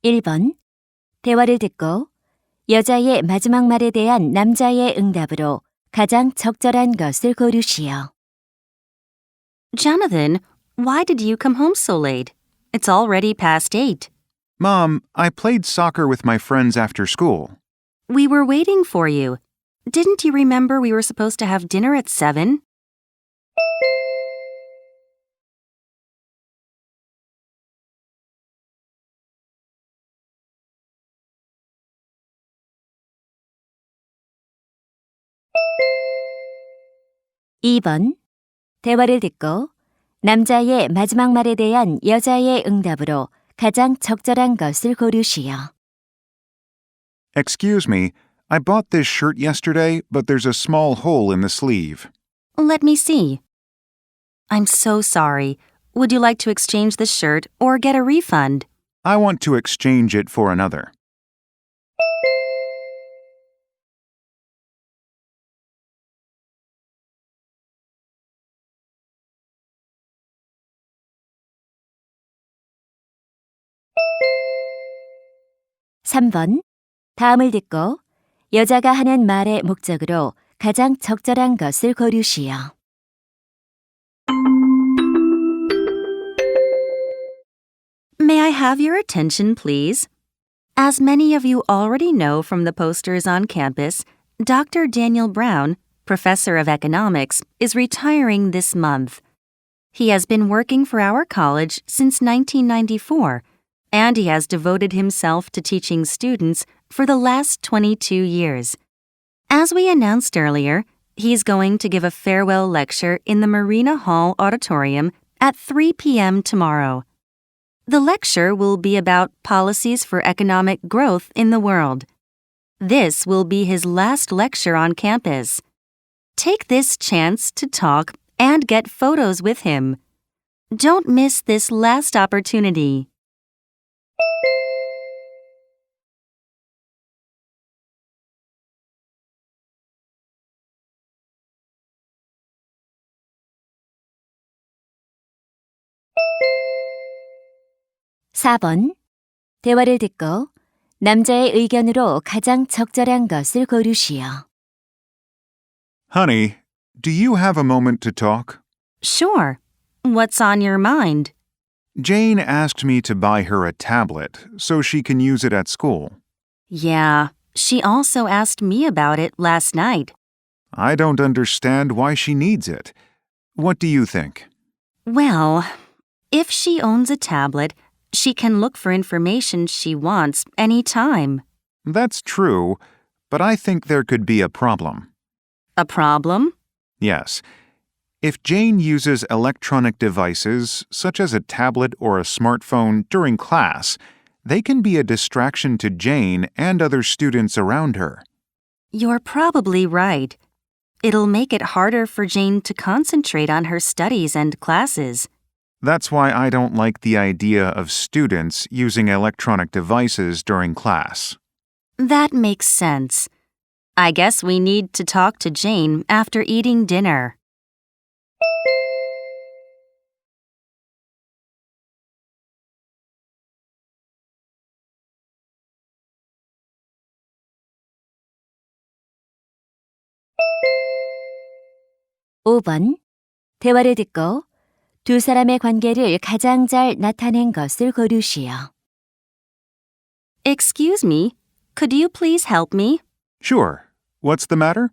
1번. 대화를 듣고 여자의 마지막 말에 대한 남자의 응답으로 가장 적절한 것을 고르시오. Jonathan, why did you come home so late? It's already past 8. Mom, I played soccer with my friends after school. We were waiting for you. Didn't you remember we were supposed to have dinner at 7? 2번. 대화를 듣고 남자의 마지막 말에 대한 여자의 응답으로 가장 적절한 것을 고르시오. Excuse me, I bought this shirt yesterday, but there's a small hole in the sleeve. Let me see. I'm so sorry. Would you like to exchange the shirt or get a refund? I want to exchange it for another. 3번. 다음을 듣고 여자가 하는 말의 목적으로 가장 적절한 것을 고르시오. May I have your attention, please? As many of you already know from the posters on campus, Dr. Daniel Brown, professor of economics, is retiring this month. He has been working for our college since 1994, and he has devoted himself to teaching students for the last 22 years. As we announced earlier, he's going to give a farewell lecture in the Marina Hall Auditorium at 3 p.m. tomorrow. The lecture will be about policies for economic growth in the world. This will be his last lecture on campus. Take this chance to talk and get photos with him. Don't miss this last opportunity. 4번. 대화를 듣고 남자의 의견으로 가장 적절한 것을 고르시오. Honey, do you have a moment to talk? Sure. What's on your mind? Jane asked me to buy her a tablet so she can use it at school. Yeah, she also asked me about it last night. I don't understand why she needs it. What do you think? Well, if she owns a tablet, she can look for information she wants anytime. That's true, but I think there could be a problem. A problem? Yes. If Jane uses electronic devices, such as a tablet or a smartphone, during class, they can be a distraction to Jane and other students around her. You're probably right. It'll make it harder for Jane to concentrate on her studies and classes. That's why I don't like the idea of students using electronic devices during class. That makes sense. I guess we need to talk to Jane after eating dinner. 5번. 대화를 듣고 두 사람의 관계를 가장 잘 나타낸 것을 고르시오. Excuse me, could you please help me? Sure. What's the matter?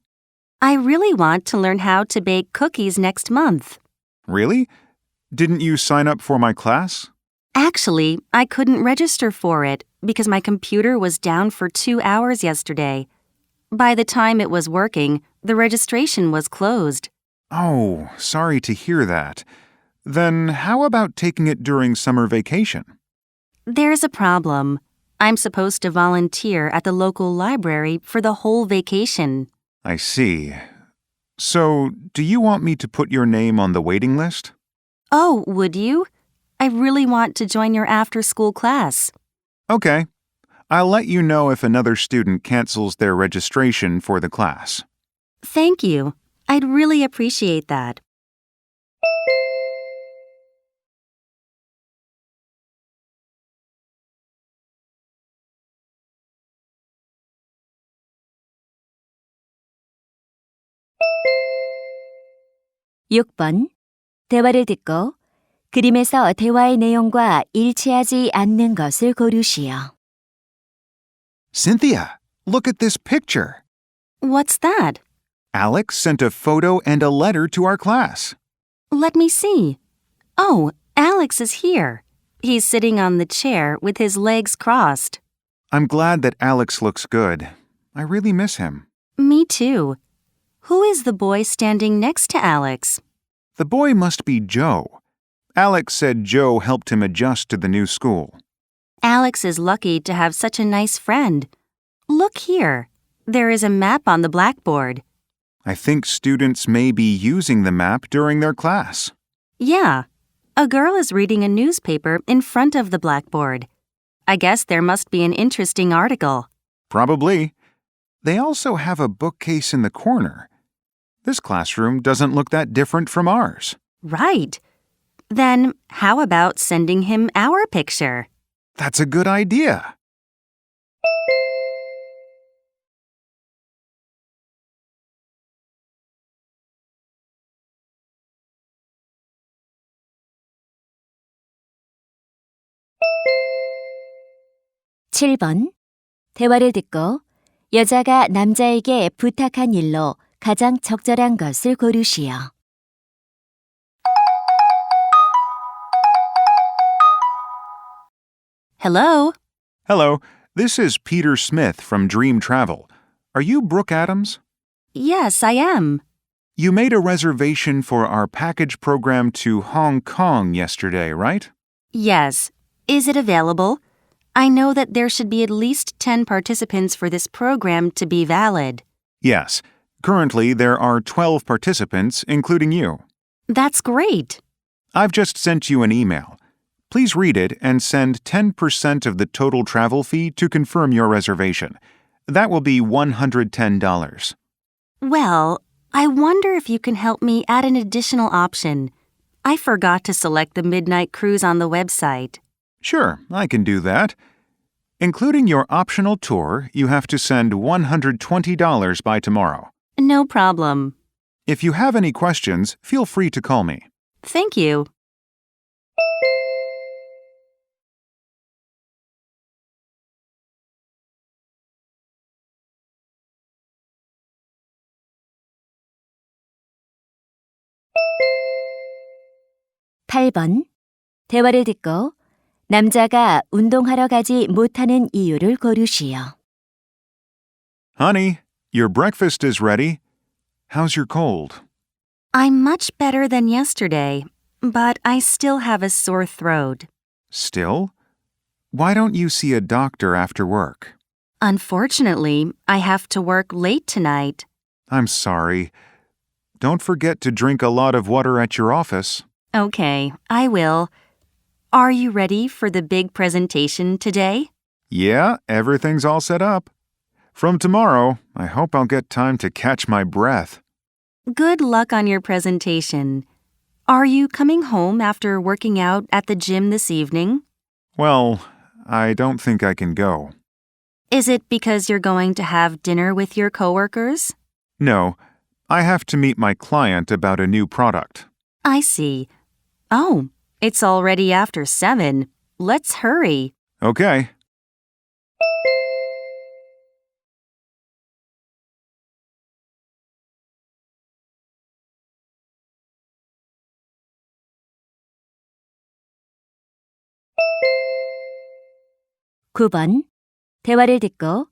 I really want to learn how to bake cookies next month. Really? Didn't you sign up for my class? Actually, I couldn't register for it because my computer was down for 2 hours yesterday. By the time it was working, the registration was closed. Oh, sorry to hear that. Then how about taking it during summer vacation? There's a problem. I'm supposed to volunteer at the local library for the whole vacation. I see. So, do you want me to put your name on the waiting list? Oh, would you? I really want to join your after-school class. Okay. I'll let you know if another student cancels their registration for the class. Thank you. I'd really appreciate that. 6번. 대화를 듣고 그림에서 대화의 내용과 일치하지 않는 것을 고르시오. Cynthia, look at this picture. What's that? Alex sent a photo and a letter to our class. Let me see. Oh, Alex is here. He's sitting on the chair with his legs crossed. I'm glad that Alex looks good. I really miss him. Me too. Who is the boy standing next to Alex? The boy must be Joe. Alex said Joe helped him adjust to the new school. Alex is lucky to have such a nice friend. Look here. There is a map on the blackboard. I think students may be using the map during their class. Yeah. A girl is reading a newspaper in front of the blackboard. I guess there must be an interesting article. Probably. They also have a bookcase in the corner. This classroom doesn't look that different from ours. Right. Then how about sending him our picture? That's a good idea. (7번) 대화를 듣고 여자가 남자에게 부탁한 일로 가장 적절한 것을 고르시오. Hello? Hello, this is Peter Smith from Dream Travel. Are you Brooke Adams? Yes, I am. You made a reservation for our package program to Hong Kong yesterday, right? Yes. Is it available? I know that there should be at least 10 participants for this program to be valid. Yes. Currently, there are 12 participants, including you. That's great. I've just sent you an email. Please read it and send 10% of the total travel fee to confirm your reservation. That will be $110. Well, I wonder if you can help me add an additional option. I forgot to select the midnight cruise on the website. Sure, I can do that. Including your optional tour, you have to send $120 by tomorrow. No problem. If you have any questions, feel free to call me. Thank you. (8번) 대화를 듣고 남자가 운동하러 가지 못하는 이유를 고르시오. Honey, your breakfast is ready. How's your cold? I'm much better than yesterday, but I still have a sore throat. Still? Why don't you see a doctor after work? Unfortunately, I have to work late tonight. I'm sorry. Don't forget to drink a lot of water at your office. Okay, I will. Are you ready for the big presentation today? Yeah, everything's all set up. From tomorrow, I hope I'll get time to catch my breath. Good luck on your presentation. Are you coming home after working out at the gym this evening? Well, I don't think I can go. Is it because you're going to have dinner with your coworkers? No, I have to meet my client about a new product. I see. Oh, it's already after 7. Let's hurry. Okay. (9번) 대화를 듣고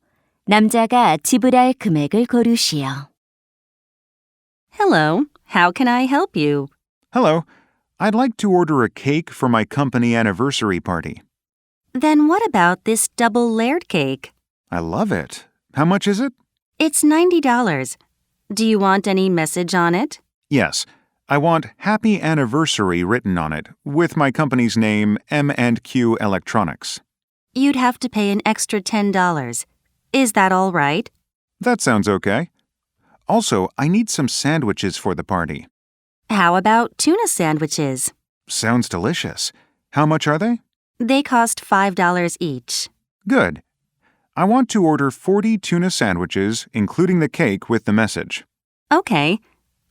남자가 지불할 금액을 고르시오. Hello, how can I help you? Hello. I'd like to order a cake for my company anniversary party. Then what about this double layered cake? I love it. How much is it? It's $90. Do you want any message on it? Yes. I want Happy Anniversary written on it, with my company's name, M&Q Electronics. You'd have to pay an extra $10. Is that all right? That sounds okay. Also, I need some sandwiches for the party. How about tuna sandwiches? Sounds delicious. How much are they? They cost $5 each. Good. I want to order 40 tuna sandwiches, including the cake with the message. Okay.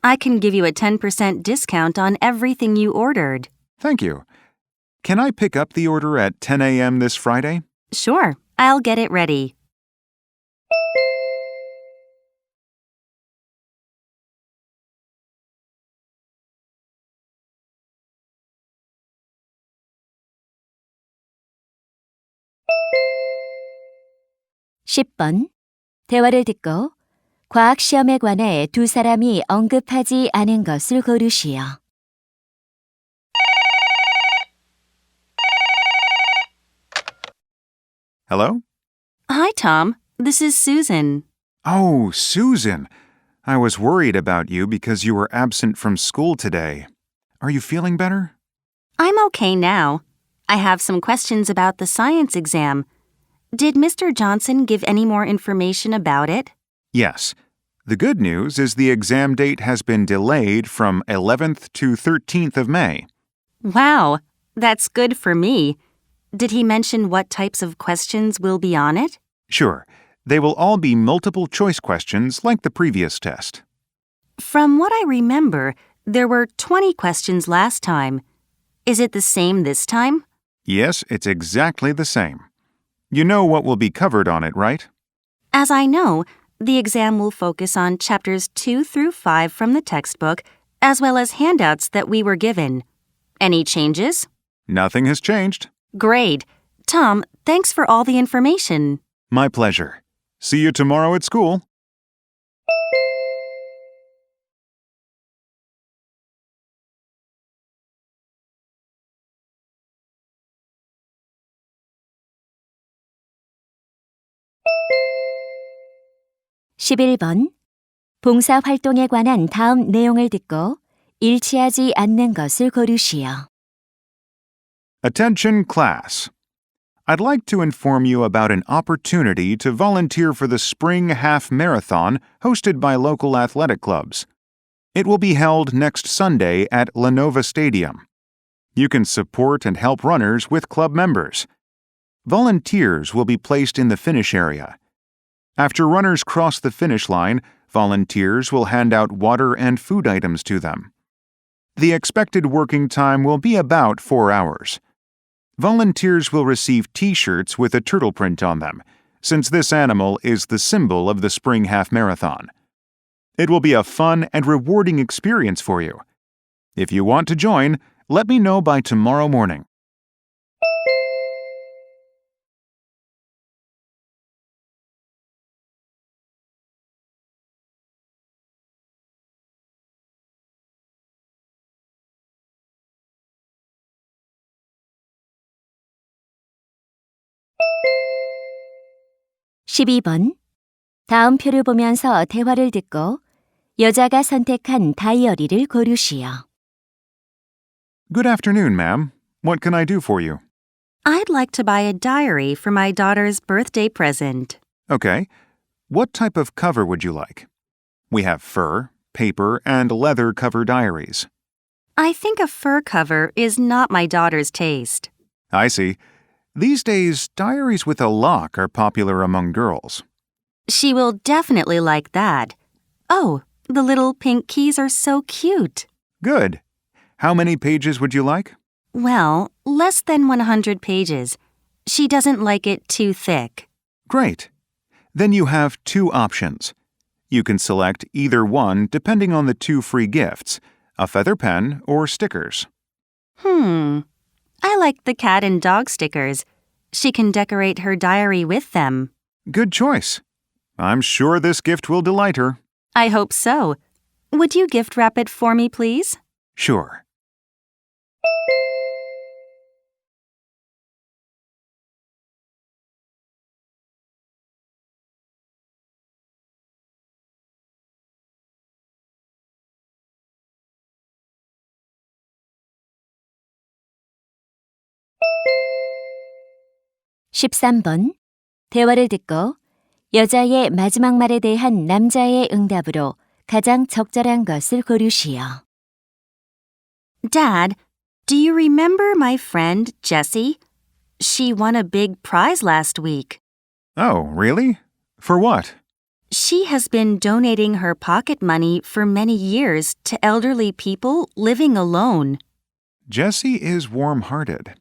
I can give you a 10% discount on everything you ordered. Thank you. Can I pick up the order at 10 a.m. this Friday? Sure, I'll get it ready. (10번) 대화를 듣고 과학 시험에 관해 두 사람이 언급하지 않은 것을 고르시오. Hello? Hi, Tom. This is Susan. Oh, Susan. I was worried about you because you were absent from school today. Are you feeling better? I'm okay now. I have some questions about the science exam. Did Mr. Johnson give any more information about it? Yes. The good news is the exam date has been delayed from 11th to 13th of May. Wow, that's good for me. Did he mention what types of questions will be on it? Sure. They will all be multiple choice questions like the previous test. From what I remember, there were 20 questions last time. Is it the same this time? Yes, it's exactly the same. You know what will be covered on it, right? As I know, the exam will focus on chapters 2 through 5 from the textbook, as well as handouts that we were given. Any changes? Nothing has changed. Great. Tom, thanks for all the information. My pleasure. See you tomorrow at school. (11번) 봉사활동에 관한 다음 내용을 듣고 일치하지 않는 것을 고르시오. Attention class. I'd like to inform you about an opportunity to volunteer for the Spring Half Marathon hosted by local athletic clubs. It will be held next Sunday at Lenova Stadium. You can support and help runners with club members. Volunteers will be placed in the finish area. After runners cross the finish line, volunteers will hand out water and food items to them. The expected working time will be about 4 hours. Volunteers will receive T-shirts with a turtle print on them, since this animal is the symbol of the Spring Half Marathon. It will be a fun and rewarding experience for you. If you want to join, let me know by tomorrow morning. (12번) 다음 표를 보면서 대화를 듣고 여자가 선택한 다이어리를 고르시오. Good afternoon, ma'am. What can I do for you? I'd like to buy a diary for my daughter's birthday present. Okay. What type of cover would you like? We have fur, paper, and leather cover diaries. I think a fur cover is not my daughter's taste. I see. These days, diaries with a lock are popular among girls. She will definitely like that. Oh, the little pink keys are so cute. Good. How many pages would you like? Well, less than 100 pages. She doesn't like it too thick. Great. Then you have 2 options. You can select either one depending on the 2 free gifts, a feather pen or stickers. I like the cat and dog stickers. She can decorate her diary with them. Good choice. I'm sure this gift will delight her. I hope so. Would you gift wrap it for me, please? Sure. (13번) 대화를 듣고 여자의 마지막 말에 대한 남자의 응답으로 가장 적절한 것을 고르시오. Dad, do you remember my friend Jessie? She won a big prize last week. Oh, really? For what? She has been donating her pocket money for many years to elderly people living alone. Jessie is warm-hearted.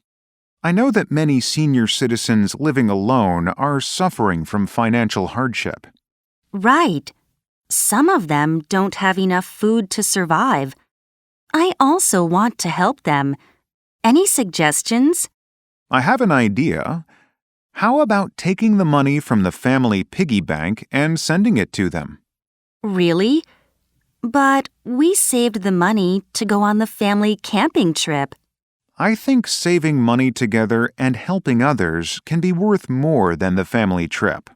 I know that many senior citizens living alone are suffering from financial hardship. Right. Some of them don't have enough food to survive. I also want to help them. Any suggestions? I have an idea. How about taking the money from the family piggy bank and sending it to them? Really? But we saved the money to go on the family camping trip. I think saving money together and helping others can be worth more than the family trip.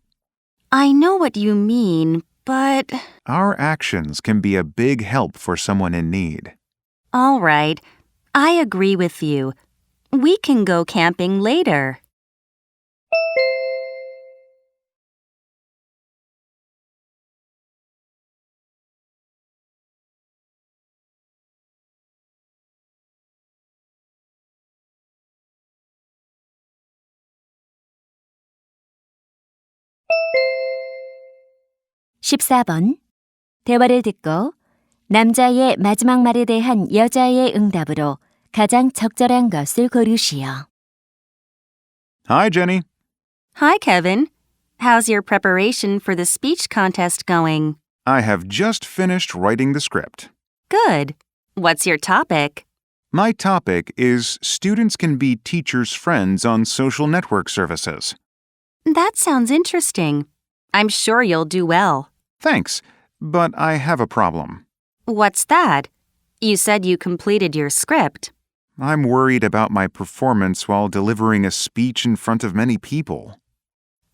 I know what you mean, but... Our actions can be a big help for someone in need. All right. I agree with you. We can go camping later. (14번) 대화를 듣고 남자의 마지막 말에 대한 여자의 응답으로 가장 적절한 것을 고르시오. Hi, Jenny. Hi, Kevin. How's your preparation for the speech contest going? I have just finished writing the script. Good. What's your topic? My topic is students can be teachers' friends on social network services. That sounds interesting. I'm sure you'll do well. Thanks, but I have a problem. What's that? You said you completed your script. I'm worried about my performance while delivering a speech in front of many people.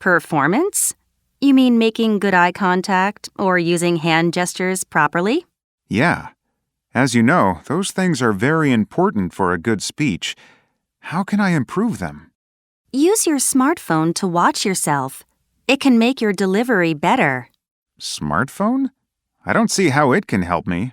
Performance? You mean making good eye contact or using hand gestures properly? Yeah. As you know, those things are very important for a good speech. How can I improve them? Use your smartphone to watch yourself. It can make your delivery better. Smartphone? I don't see how it can help me.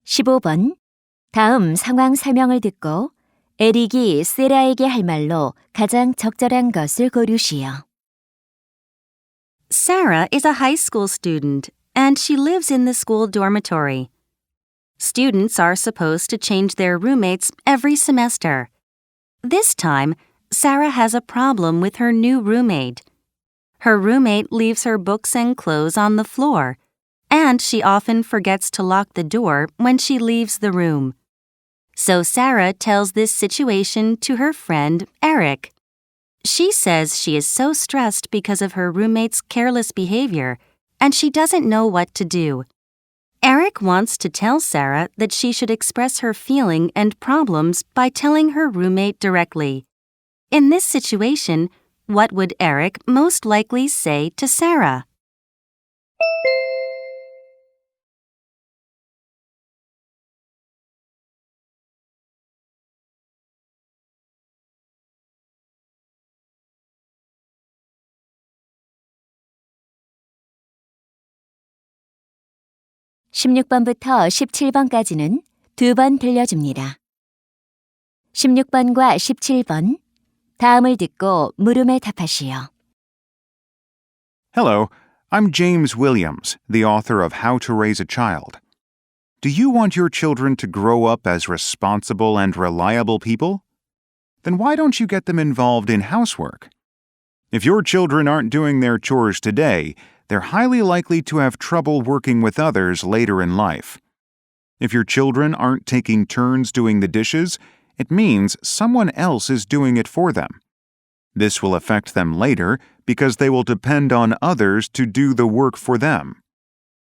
(15번) 다음 상황 설명을 듣고 에릭이 세라에게 할 말로 가장 적절한 것을 고르시오. Sarah is a high school student, and she lives in the school dormitory. Students are supposed to change their roommates every semester. This time, Sarah has a problem with her new roommate. Her roommate leaves her books and clothes on the floor, and she often forgets to lock the door when she leaves the room. So Sarah tells this situation to her friend, Eric. She says she is so stressed because of her roommate's careless behavior, and she doesn't know what to do. Eric wants to tell Sarah that she should express her feeling and problems by telling her roommate directly. In this situation, what would Eric most likely say to Sarah? (16번부터 17번까지는 2번 들려줍니다. 16번과 17번 다음을 듣고 물음에 답하시오. Hello, I'm James Williams, the author of How to Raise a Child. Do you want your children to grow up as responsible and reliable people? Then why don't you get them involved in housework? If your children aren't doing their chores today, they're highly likely to have trouble working with others later in life. If your children aren't taking turns doing the dishes, it means someone else is doing it for them. This will affect them later because they will depend on others to do the work for them.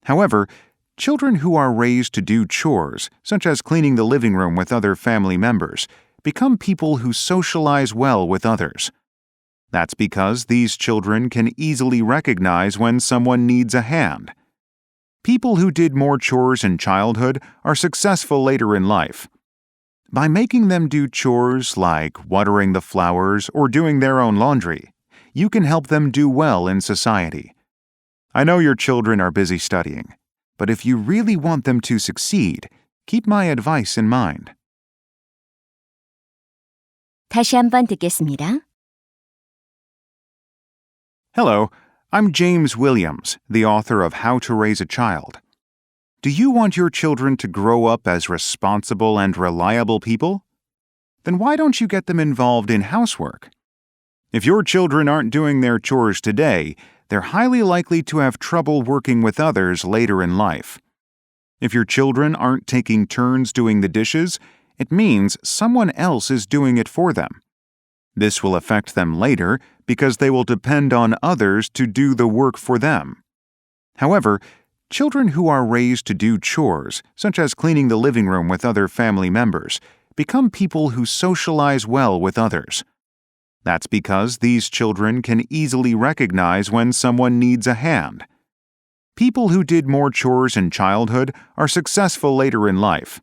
However, children who are raised to do chores, such as cleaning the living room with other family members, become people who socialize well with others. That's because these children can easily recognize when someone needs a hand. People who did more chores in childhood are successful later in life. By making them do chores like watering the flowers or doing their own laundry, you can help them do well in society. I know your children are busy studying, but if you really want them to succeed, keep my advice in mind. 다시 한번 듣겠습니다. Hello, I'm James Williams, the author of How to Raise a Child. Do you want your children to grow up as responsible and reliable people? Then why don't you get them involved in housework? If your children aren't doing their chores today, they're highly likely to have trouble working with others later in life. If your children aren't taking turns doing the dishes, it means someone else is doing it for them. This will affect them later because they will depend on others to do the work for them. However, children who are raised to do chores, such as cleaning the living room with other family members, become people who socialize well with others. That's because these children can easily recognize when someone needs a hand. People who did more chores in childhood are successful later in life.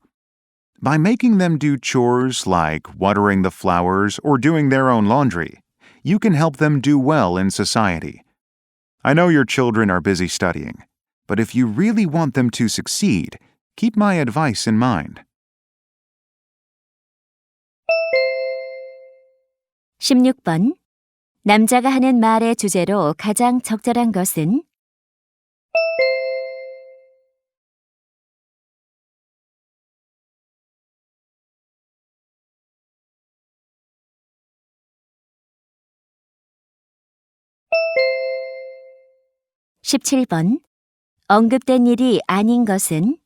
By making them do chores like watering the flowers or doing their own laundry, you can help them do well in society. I know your children are busy studying, but if you really want them to succeed, keep my advice in mind. 16번. 남자가 하는 말의 주제로 가장 적절한 것은? 17번. 언급된 일이 아닌 것은?